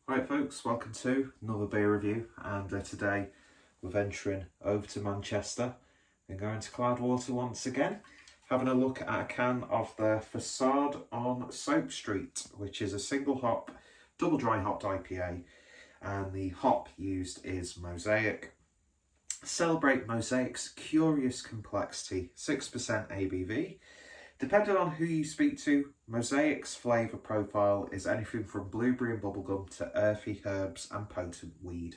Right folks, welcome to another beer review, and today we're venturing over to Manchester and going to Cloudwater once again, having a look at a can of the Facade on Soap Street, which is a single hop, double dry hopped IPA, and the hop used is Mosaic. Celebrate Mosaic's curious complexity, 6% ABV. Depending on who you speak to, Mosaic's flavour profile is anything from blueberry and bubblegum to earthy herbs and potent weed.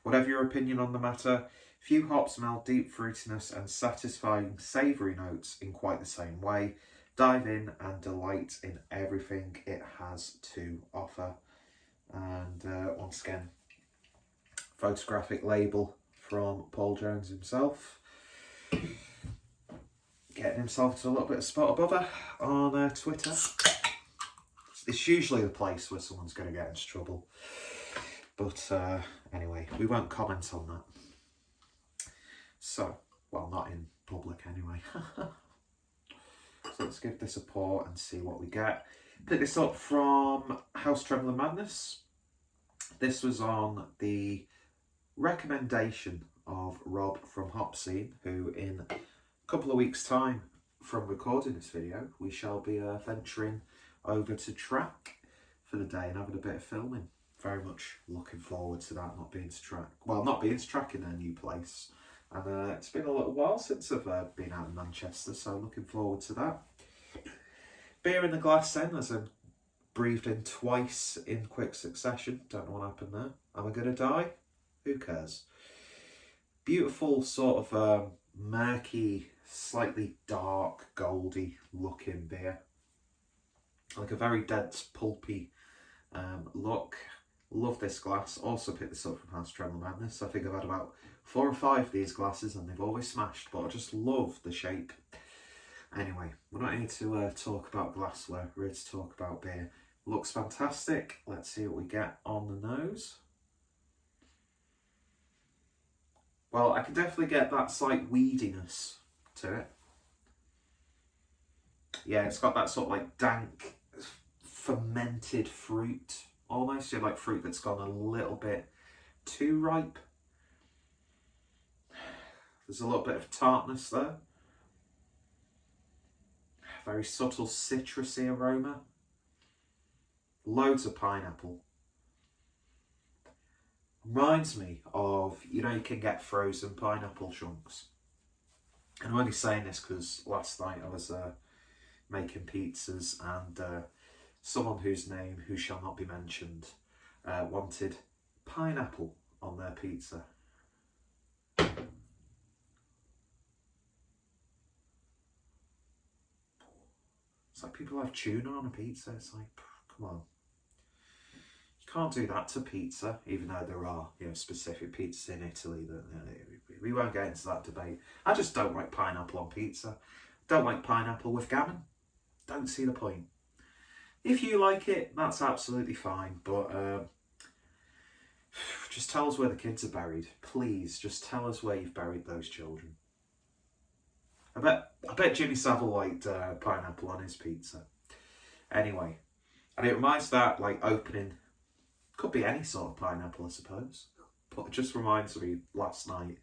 Whatever your opinion on the matter, few hops meld deep fruitiness and satisfying savoury notes in quite the same way. Dive in and delight in everything it has to offer. And once again, photographic label from Paul Jones himself. Getting himself to a little bit of spot above her on Twitter. It's usually the place where someone's going to get into trouble. But anyway, we won't comment on that. So, well, not in public anyway. So let's give this a pour and see what we get. Pick this up from House Trembler Madness. This was on the recommendation of Rob from Hop Scene, who in a couple of weeks' time from recording this video, we shall be venturing over to track for the day and having a bit of filming. Very much looking forward to that, not being to track in their new place. And it's been a little while since I've been out in Manchester, so looking forward to that. Beer in the glass then, as I'm breathed in twice in quick succession. Don't know what happened there. Am I going to die? Who cares? Beautiful sort of murky, slightly dark, goldy looking beer. Like a very dense, pulpy look. Love this glass. Also picked this up from House Trembler Madness. I think I've had about 4 or 5 of these glasses and they've always smashed, but I just love the shape. Anyway, we're not here to talk about glassware, we're here to talk about beer. Looks fantastic. Let's see what we get on the nose. Well, I can definitely get that slight weediness to it. Yeah, it's got that sort of like dank, fermented fruit, almost. You know, like fruit that's gone a little bit too ripe. There's a little bit of tartness there. Very subtle citrusy aroma. Loads of pineapple. Reminds me of, you know, you can get frozen pineapple chunks. And I'm only saying this because last night I was making pizzas and someone whose name, who shall not be mentioned, wanted pineapple on their pizza. It's like people have tuna on a pizza. It's like, come on. You can't do that to pizza, even though there are, you know, specific pizzas in Italy that we won't get into that debate. I just don't like pineapple on pizza. Don't like pineapple with gammon. Don't see the point. If you like it, that's absolutely fine, but just tell us where the kids are buried. Please, just tell us where you've buried those children. I bet Jimmy Savile liked pineapple on his pizza. Anyway, and it reminds that, like, opening, could be any sort of pineapple, I suppose, but it just reminds me last night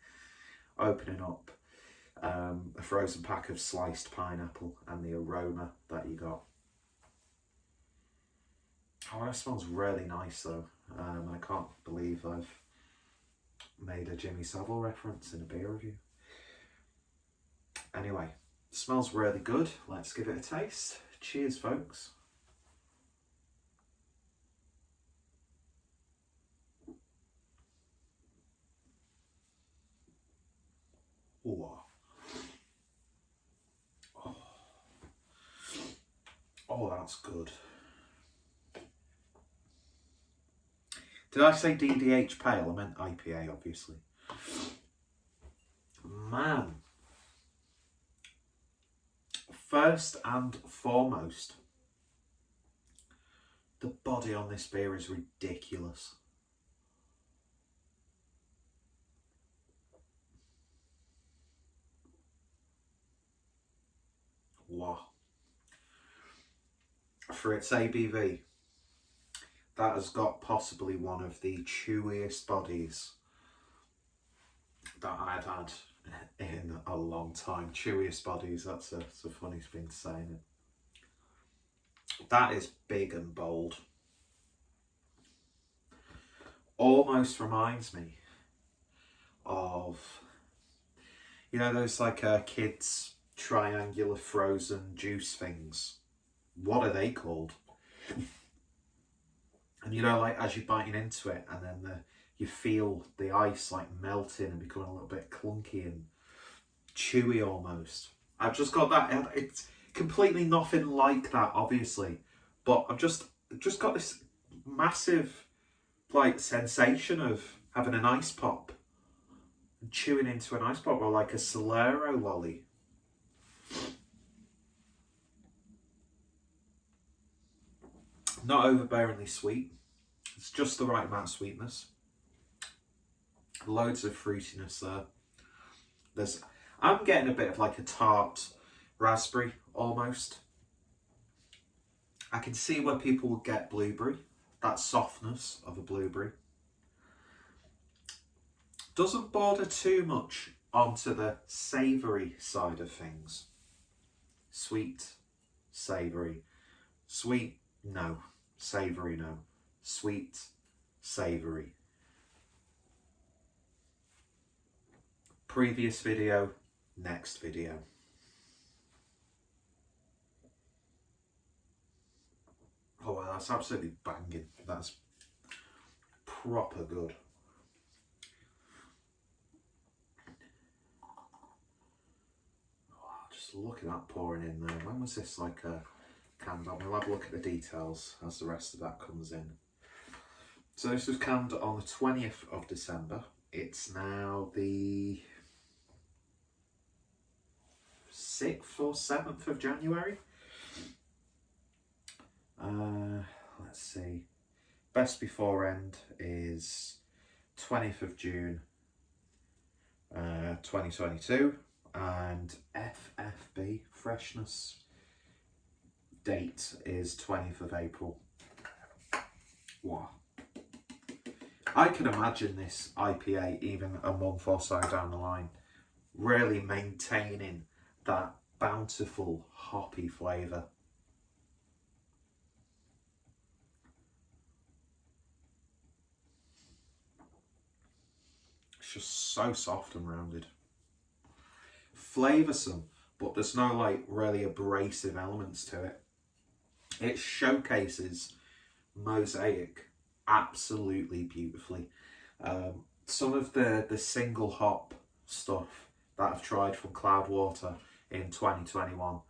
opening up a frozen pack of sliced pineapple and the aroma that you got. Oh, that smells really nice though. I can't believe I've made a Jimmy Savile reference in a beer review. Anyway, smells really good. Let's give it a taste. Cheers, folks. Ooh. Oh, that's good. Did I say DDH pale? I meant IPA, obviously. Man. First and foremost, the body on this beer is ridiculous. Wow. For its ABV, that has got possibly one of the chewiest bodies that I've had in a long time. Chewiest bodies, that's a funny thing to say, isn't it? That is big and bold. Almost reminds me of, you know, those like kids triangular frozen juice things. What are they called? And you know, like as you're biting into it, and then you feel the ice like melting and becoming a little bit clunky and chewy almost. I've just got that. It's completely nothing like that, obviously, but I've just got this massive like sensation of having an ice pop and chewing into an ice pop, or like a Solero lolly. Not overbearingly sweet. It's just the right amount of sweetness. Loads of fruitiness there. I'm getting a bit of like a tart raspberry almost. I can see where people would get blueberry, that softness of a blueberry. Doesn't border too much onto the savoury side of things. Sweet, savoury. Sweet, no. Savoury, no. Sweet, savoury. Previous video, next video. Oh, well, that's absolutely banging. That's proper good. Oh, just look at that pouring in there. When was this like canned on? We'll have a look at the details as the rest of that comes in. So this was canned on the 20th of December. It's now the 6th or 7th of January. Let's see. Best before end is 20th of June 2022, and FFB, freshness date, is 20th of April. Wow. I can imagine this IPA even a month or so down the line really maintaining that bountiful hoppy flavour. It's just so soft and rounded. Flavoursome, but there's no like really abrasive elements to it. It showcases Mosaic absolutely beautifully. Some of the single hop stuff that I've tried from Cloudwater in 2021,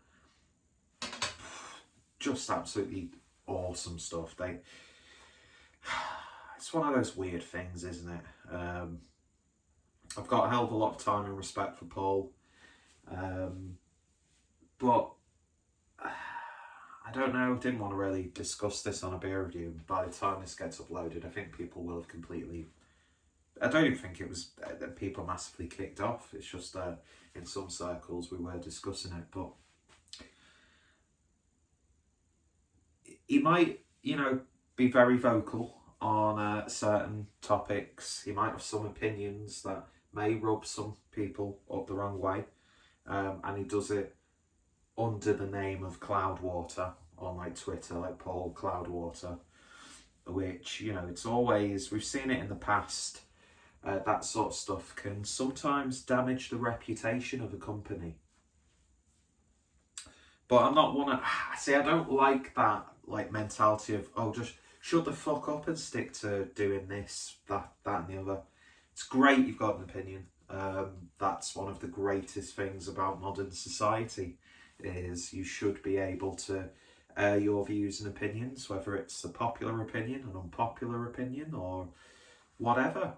just absolutely awesome stuff. It's one of those weird things, isn't it? I've got a hell of a lot of time and respect for Paul, but I don't know, didn't want to really discuss this on a beer review. By the time this gets uploaded, I think people will have completely... I don't even think it was that people massively kicked off. It's just in some circles we were discussing it. But he might, you know, be very vocal on certain topics. He might have some opinions that may rub some people up the wrong way. And he does it under the name of Cloudwater on like Twitter, like Paul Cloudwater, which, you know, it's always, we've seen it in the past, that sort of stuff can sometimes damage the reputation of a company. But I'm not one of, see, I don't like that like mentality of, oh, just shut the fuck up and stick to doing this, that and the other. It's great you've got an opinion. That's one of the greatest things about modern society, is you should be able to air your views and opinions, whether it's a popular opinion, an unpopular opinion, or whatever.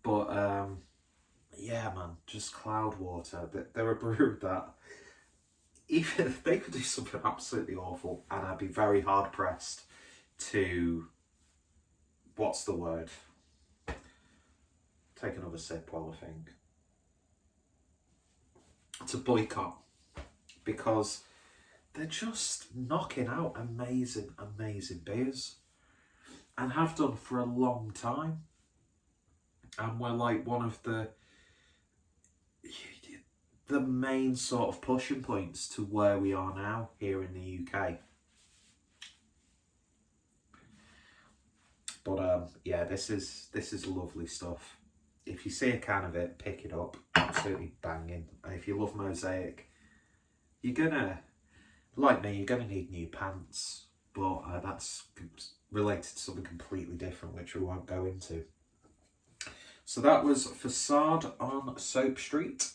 But yeah, man, just Cloudwater. They're a brew that even if they could do something absolutely awful, and I'd be very hard pressed to, what's the word? Take another sip while I think. To boycott, because they're just knocking out amazing, amazing beers, and have done for a long time. And we're like one of the main sort of pushing points to where we are now here in the UK. But yeah, this is lovely stuff. If you see a can of it, pick it up. Absolutely banging. And if you love Mosaic, you're gonna, like me, you're gonna need new pants. But that's related to something completely different, which we won't go into. So that was Facade on Soap Street.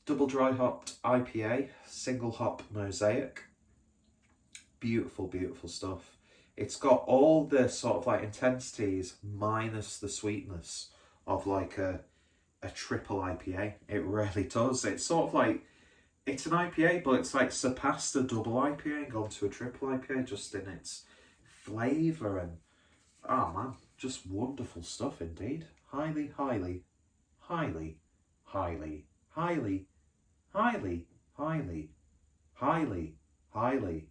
Double dry hopped IPA, single hop Mosaic. Beautiful, beautiful stuff. It's got all the sort of like intensities minus the sweetness of like a triple IPA. It really does. It's sort of like, it's an IPA, but it's like surpassed a double IPA and gone to a triple IPA just in its flavour. And oh man, just wonderful stuff indeed. Highly, highly, highly, highly, highly, highly, highly, highly, highly,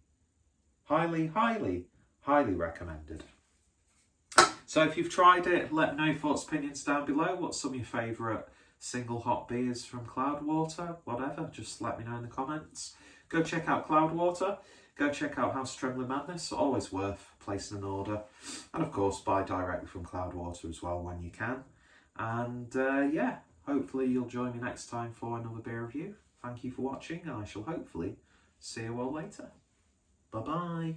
highly, highly, highly recommended. So if you've tried it, let me know your thoughts, opinions down below. What's some of your favourite single hop beers from Cloudwater? Whatever, just let me know in the comments. Go check out Cloudwater. Go check out House Trembling Madness. Always worth placing an order. And of course, buy directly from Cloudwater as well when you can. And yeah, hopefully you'll join me next time for another beer review. Thank you for watching, and I shall hopefully see you all later. Bye-bye.